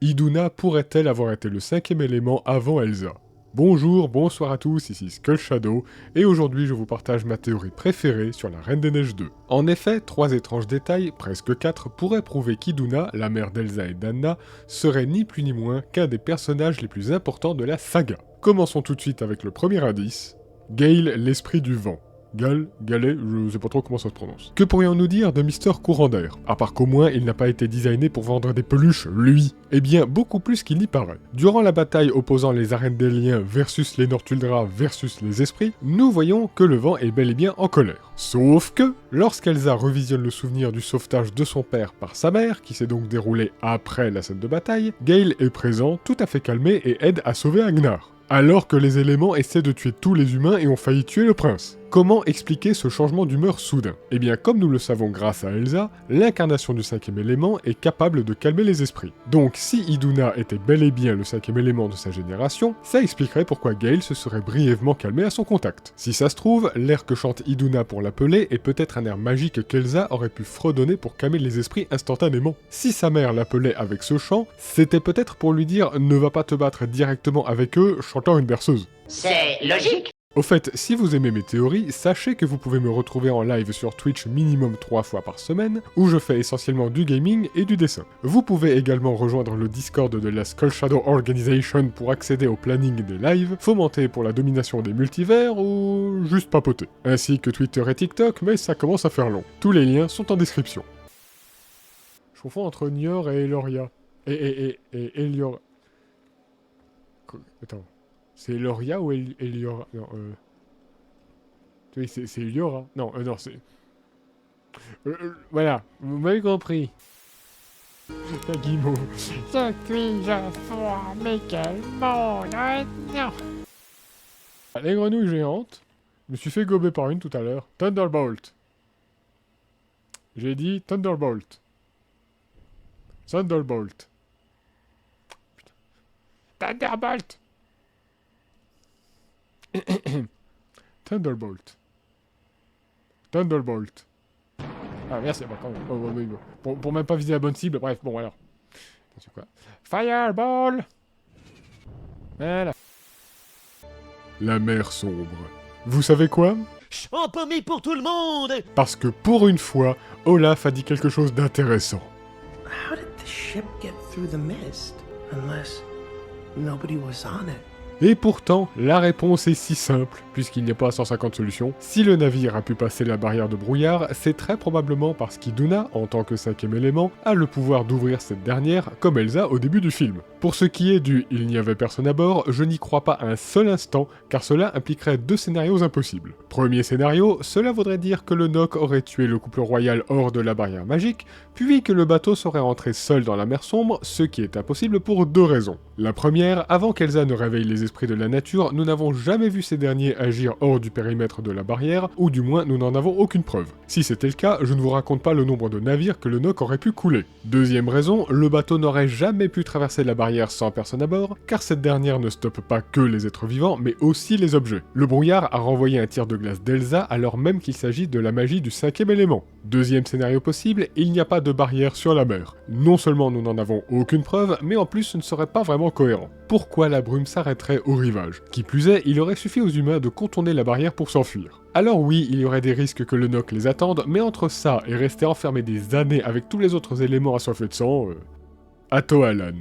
Iduna pourrait-elle avoir été le cinquième élément avant Elsa? Bonjour, bonsoir à tous, ici Skull Shadow, et aujourd'hui je vous partage ma théorie préférée sur la Reine des Neiges 2. En effet, 3 étranges détails, presque 4, pourraient prouver qu'Iduna, la mère d'Elsa et d'Anna, serait ni plus ni moins qu'un des personnages les plus importants de la saga. Commençons tout de suite avec le premier indice, Gale, l'esprit du vent. Galet, je sais pas trop comment ça se prononce. Que pourrions-nous dire de Mister Courant d'Air? À part qu'au moins, il n'a pas été designé pour vendre des peluches, lui. Eh bien, beaucoup plus qu'il n'y paraît. Durant la bataille opposant les arènes des liens versus les Nortuldra versus les esprits, nous voyons que le vent est bel et bien en colère. Sauf que, lorsqu'Elsa revisionne le souvenir du sauvetage de son père par sa mère, qui s'est donc déroulé après la scène de bataille, Gale est présent, tout à fait calmé et aide à sauver Agnar. Alors que les éléments essaient de tuer tous les humains et ont failli tuer le prince. Comment expliquer ce changement d'humeur soudain? Eh bien, comme nous le savons grâce à Elsa, l'incarnation du cinquième élément est capable de calmer les esprits. Donc si Iduna était bel et bien le cinquième élément de sa génération, ça expliquerait pourquoi Gale se serait brièvement calmé à son contact. Si ça se trouve, l'air que chante Iduna pour l'appeler est peut-être un air magique qu'Elsa aurait pu fredonner pour calmer les esprits instantanément. Si sa mère l'appelait avec ce chant, c'était peut-être pour lui dire « ne va pas te battre directement avec eux, chantant une berceuse ». C'est logique. Au fait, si vous aimez mes théories, sachez que vous pouvez me retrouver en live sur Twitch minimum 3 fois par semaine, où je fais essentiellement du gaming et du dessin. Vous pouvez également rejoindre le Discord de la Skull Shadow Organization pour accéder au planning des lives, fomenter pour la domination des multivers ou juste papoter. Ainsi que Twitter et TikTok, mais ça commence à faire long. Tous les liens sont en description. Je confonds entre Nior et Eloria. Et Elior... Attends... C'est Eloria ou Eliora? Non, oui, c'est Eliora. Non, non, c'est... voilà, vous m'avez compris. La guimau. Je suis un froid, mais quel monde, non. Les grenouilles géantes. Je me suis fait gober par une tout à l'heure. Thunderbolt. J'ai dit Thunderbolt. Thunderbolt. Thunderbolt. Thunderbolt. Thunderbolt. Ah merci, bah quand même. Pour même pas viser la bonne cible, bref, bon alors. C'est quoi? Fireball. Voilà. La mer sombre. Vous savez quoi? Empaumé pour tout le monde! Parce que pour une fois, Olaf a dit quelque chose d'intéressant. How did the ship get through the mist? Unless nobody was on it. Et pourtant, la réponse est si simple, puisqu'il n'y a pas 150 solutions. Si le navire a pu passer la barrière de brouillard, c'est très probablement parce qu'Iduna, en tant que cinquième élément, a le pouvoir d'ouvrir cette dernière, comme Elsa au début du film. Pour ce qui est du « il n'y avait personne à bord », je n'y crois pas un seul instant, car cela impliquerait 2 scénarios impossibles. Premier scénario, cela voudrait dire que le Noc aurait tué le couple royal hors de la barrière magique, puis que le bateau serait rentré seul dans la mer sombre, ce qui est impossible pour 2 raisons. La première, avant qu'Elsa ne réveille les esprits de la nature, nous n'avons jamais vu ces derniers agir hors du périmètre de la barrière, ou du moins nous n'en avons aucune preuve. Si c'était le cas, je ne vous raconte pas le nombre de navires que le Noc aurait pu couler. Deuxième raison, le bateau n'aurait jamais pu traverser la barrière sans personne à bord, car cette dernière ne stoppe pas que les êtres vivants, mais aussi les objets. Le brouillard a renvoyé un tir de glace d'Elsa alors même qu'il s'agit de la magie du cinquième élément. Deuxième scénario possible, il n'y a pas de barrière sur la mer. Non seulement nous n'en avons aucune preuve, mais en plus ce ne serait pas vraiment cohérent. Pourquoi la brume s'arrêterait au rivage? Qui plus est, il aurait suffi aux humains de contourner la barrière pour s'enfuir. Alors oui, il y aurait des risques que le Noc les attende, mais entre ça et rester enfermé des années avec tous les autres éléments assoiffés de sang... Atoalan.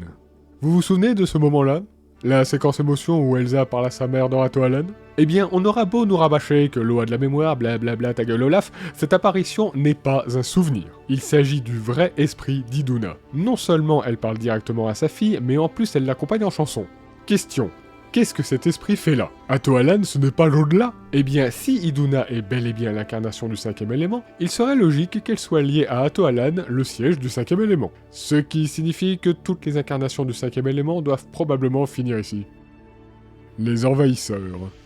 Vous vous souvenez de ce moment-là? La séquence émotion où Elsa parle à sa mère dans Atoalan? Eh bien, on aura beau nous rabâcher que l'eau a de la mémoire, blablabla, ta gueule Olaf, cette apparition n'est pas un souvenir. Il s'agit du vrai esprit d'Iduna. Non seulement elle parle directement à sa fille, mais en plus elle l'accompagne en chanson. Question. Qu'est-ce que cet esprit fait là? Atoalan, ce n'est pas l'au-delà? Eh bien, si Iduna est bel et bien l'incarnation du cinquième élément, il serait logique qu'elle soit liée à Atoalan, le siège du cinquième élément. Ce qui signifie que toutes les incarnations du cinquième élément doivent probablement finir ici. Les envahisseurs.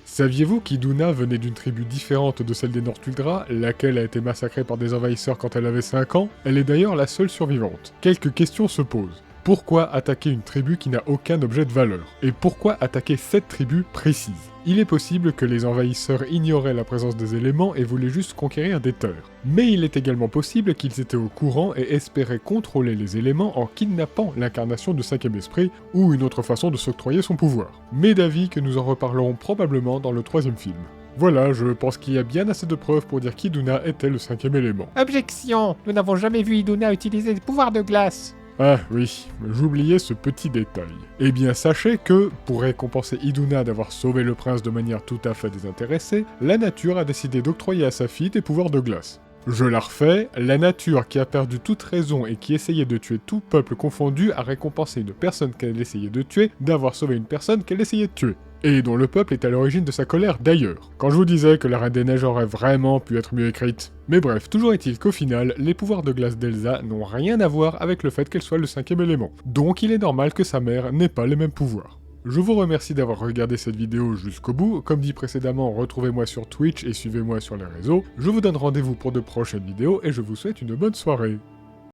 Saviez-vous qu'Iduna venait d'une tribu différente de celle des Nortuldra, laquelle a été massacrée par des envahisseurs quand elle avait 5 ans? Elle est d'ailleurs la seule survivante. Quelques questions se posent. Pourquoi attaquer une tribu qui n'a aucun objet de valeur? Et pourquoi attaquer cette tribu précise? Il est possible que les envahisseurs ignoraient la présence des éléments et voulaient juste conquérir des terres. Mais il est également possible qu'ils étaient au courant et espéraient contrôler les éléments en kidnappant l'incarnation du cinquième esprit, ou une autre façon de s'octroyer son pouvoir. Mais d'avis que nous en reparlerons probablement dans le troisième film. Voilà, je pense qu'il y a bien assez de preuves pour dire qu'Iduna était le cinquième élément. Objection! Nous n'avons jamais vu Iduna utiliser des pouvoirs de glace. Ah oui, j'oubliais ce petit détail. Eh bien sachez que, pour récompenser Iduna d'avoir sauvé le prince de manière tout à fait désintéressée, la nature a décidé d'octroyer à sa fille des pouvoirs de glace. Je la refais, la nature qui a perdu toute raison et qui essayait de tuer tout peuple confondu a récompensé une personne qu'elle essayait de tuer d'avoir sauvé une personne qu'elle essayait de tuer. Et dont le peuple est à l'origine de sa colère d'ailleurs. Quand je vous disais que la Reine des Neiges aurait vraiment pu être mieux écrite. Mais bref, toujours est-il qu'au final, les pouvoirs de glace d'Elsa n'ont rien à voir avec le fait qu'elle soit le cinquième élément. Donc il est normal que sa mère n'ait pas les mêmes pouvoirs. Je vous remercie d'avoir regardé cette vidéo jusqu'au bout. Comme dit précédemment, retrouvez-moi sur Twitch et suivez-moi sur les réseaux. Je vous donne rendez-vous pour de prochaines vidéos et je vous souhaite une bonne soirée.